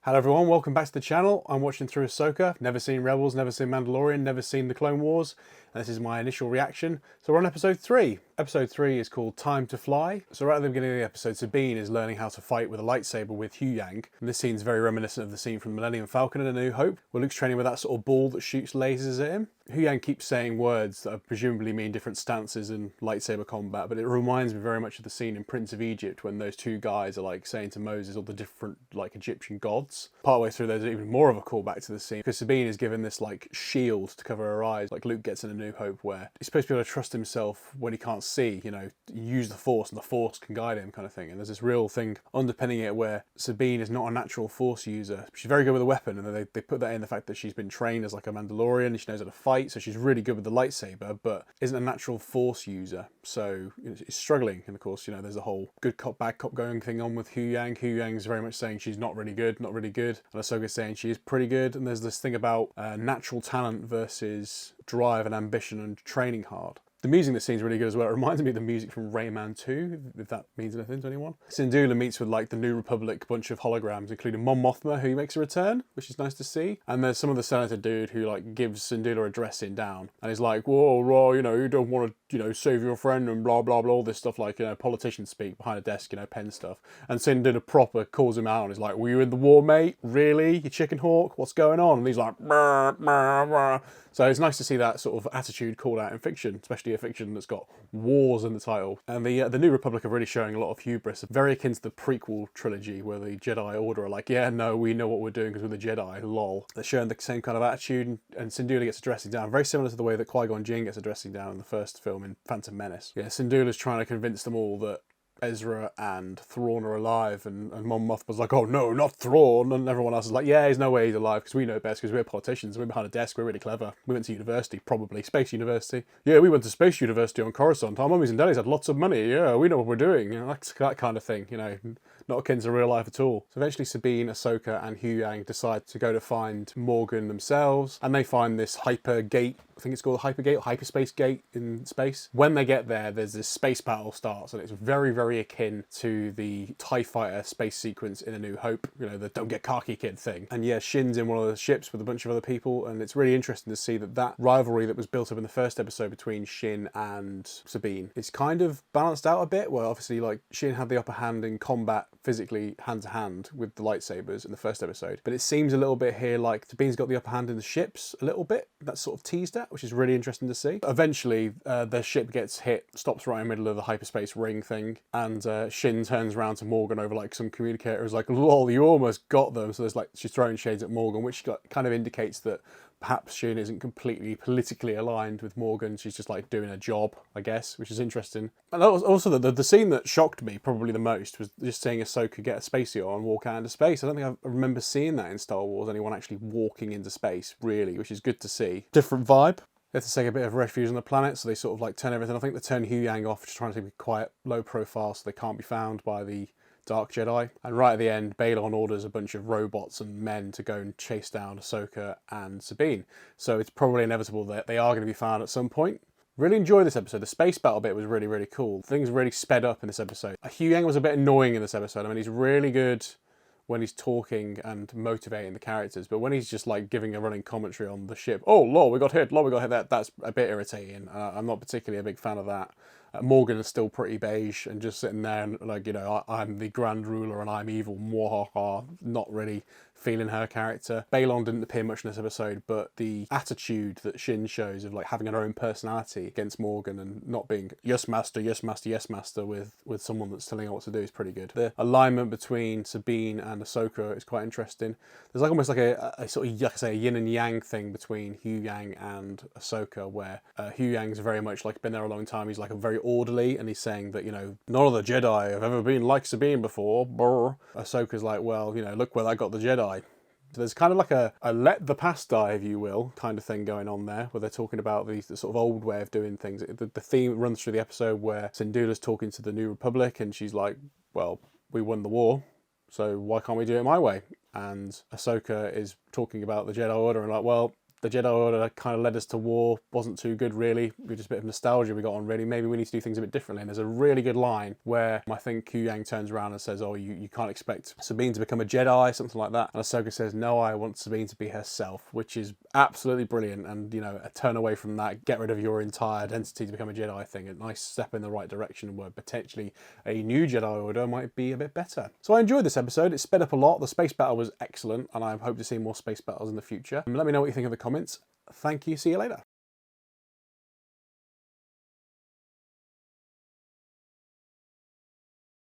Hello everyone, welcome back to the channel. I'm watching through Ahsoka. Never seen Rebels, never seen Mandalorian, never seen the Clone Wars. And this is my initial reaction. So we're on episode 3. Episode 3 is called Time to Fly. So right at the beginning of the episode, Sabine is learning how to fight with a lightsaber with HuYang. And this scene's very reminiscent of the scene from Millenium Falcon and A New Hope, where Luke's training with that sort of ball that shoots lasers at him. HuYang keeps saying words that presumably mean different stances in lightsaber combat, but it reminds me very much of the scene in Prince of Egypt when those two guys are like saying to Moses all the different like Egyptian gods. Partway through there's even more of a callback to the scene because Sabine is given this like shield to cover her eyes, like Luke gets in A New Hope, where he's supposed to be able to trust himself when he can't see, you know, use the Force and the Force can guide him kind of thing. And there's this real thing underpinning it where Sabine is not a natural Force user. She's very good with a weapon, and they put that in the fact that she's been trained as like a Mandalorian and she knows how to fight, so she's really good with the lightsaber, but isn't a natural Force user. So you know, she's struggling. And of course, you know, there's a whole good cop, bad cop going thing on with HuYang. HuYang's very much saying she's not really good, not really good. And Ahsoka's saying she is pretty good. And there's this thing about natural talent versus drive and ambition and training hard. The music in this scene is really good as well. It reminds me of the music from Rayman 2, if that means anything to anyone. Syndulla meets with like the New Republic bunch of holograms, including Mon Mothma, who makes a return, which is nice to see. And there's some of the senator dude who like gives Syndulla a dressing down, and he's like, whoa, you know, you don't want to, you know, save your friend and blah blah blah, all this stuff like, you know, politicians speak behind a desk, you know, pen stuff. And Syndulla proper calls him out and he's like, were you in the war, mate? Really? You chicken hawk? What's going on? And he's like, brr, brr, brr. So it's nice to see that sort of attitude called out in fiction, especially a fiction that's got wars in the title. And the New Republic are really showing a lot of hubris, very akin to the prequel trilogy where the Jedi Order are like, yeah, no, we know what we're doing because we're the Jedi, lol. They're showing the same kind of attitude, and Syndulla gets a dressing down, very similar to the way that Qui-Gon Jinn gets a dressing down in the first film in Phantom Menace. Yeah, Syndulla's trying to convince them all that Ezra and Thrawn are alive, and Mon Mothma's like, oh no, not Thrawn, and everyone else is like, yeah, there's no way he's alive because we know best because we're politicians, we're behind a desk, we're really clever, we went to university, probably space university. Yeah, we went to space university on Coruscant, our mummies and daddies had lots of money, yeah, we know what we're doing, you know, that kind of thing, you know, not akin to real life at all. So eventually Sabine, Ahsoka and HuYang decide to go to find Morgan themselves, and they find this Hypergate, I think it's called Hypergate or Hyperspace Gate in space. When they get there, there's this space battle starts, and it's very, very akin to the TIE Fighter space sequence in A New Hope, you know, the don't get cocky kid thing. And yeah, Shin's in one of the ships with a bunch of other people, and it's really interesting to see that rivalry that was built up in the first episode between Shin and Sabine is kind of balanced out a bit, where obviously like Shin had the upper hand in combat physically hand to hand with the lightsabers in the first episode, but it seems a little bit here like Sabine's got the upper hand in the ships a little bit. That's sort of teased at, which is really interesting to see. Eventually their ship gets hit, stops right in the middle of the hyperspace ring thing, and Shin turns around to Morgan over like some communicator, is like, lol, you almost got them. So there's like, she's throwing shades at Morgan, which kind of indicates that perhaps Shin isn't completely politically aligned with Morgan. She's just like doing a job, I guess, which is interesting. And also the scene that shocked me probably the most was just seeing Ahsoka get a spacesuit on and walk out into space. I don't think I remember seeing that in Star Wars, anyone actually walking into space, really, which is good to see. Different vibe. They have to take a bit of refuge on the planet, so they sort of like turn everything. I think they turn HuYang off, just trying to be quiet, low profile, so they can't be found by the Dark Jedi. And right at the end, Balon orders a bunch of robots and men to go and chase down Ahsoka and Sabine. So it's probably inevitable that they are going to be found at some point. Really enjoyed this episode. The space battle bit was really, really cool. Things really sped up in this episode. HuYang was a bit annoying in this episode. I mean, he's really good when he's talking and motivating the characters, but when he's just like giving a running commentary on the ship, oh, lol, we got hit, lol, we got hit, that's a bit irritating. I'm not particularly a big fan of that. Morgan is still pretty beige and just sitting there and like, you know, I'm the Grand Ruler and I'm evil, mwahaha, not really feeling her character. Balon didn't appear much in this episode, but the attitude that Shin shows of like having her own personality against Morgan and not being yes master, yes master, yes master with someone that's telling her what to do is pretty good. The alignment between Sabine and Ahsoka is quite interesting. There's like almost like a sort of, like I say, a yin and yang thing between HuYang and Ahsoka, where HuYang's very much like been there a long time. He's like a very orderly, and he's saying that, you know, none of the Jedi have ever been like Sabine before. Brr. Ahsoka's like, well, you know, look where I got the Jedi. So there's kind of like a let the past die, if you will, kind of thing going on there, where they're talking about the sort of old way of doing things. The theme runs through the episode where Syndulla's talking to the New Republic, and she's like, well, we won the war, so why can't we do it my way? And Ahsoka is talking about the Jedi Order and like, well, the Jedi Order kind of led us to war, wasn't too good really. We just a bit of nostalgia we got on really. Maybe we need to do things a bit differently. And there's a really good line where I think HuYang turns around and says, oh, you can't expect Sabine to become a Jedi, something like that. And Ahsoka says, no, I want Sabine to be herself, which is absolutely brilliant. And, you know, a turn away from that, get rid of your entire identity to become a Jedi thing. A nice step in the right direction where potentially a new Jedi Order might be a bit better. So I enjoyed this episode. It sped up a lot. The space battle was excellent, and I hope to see more space battles in the future. Let me know what you think in the comments. Thank you. See you later.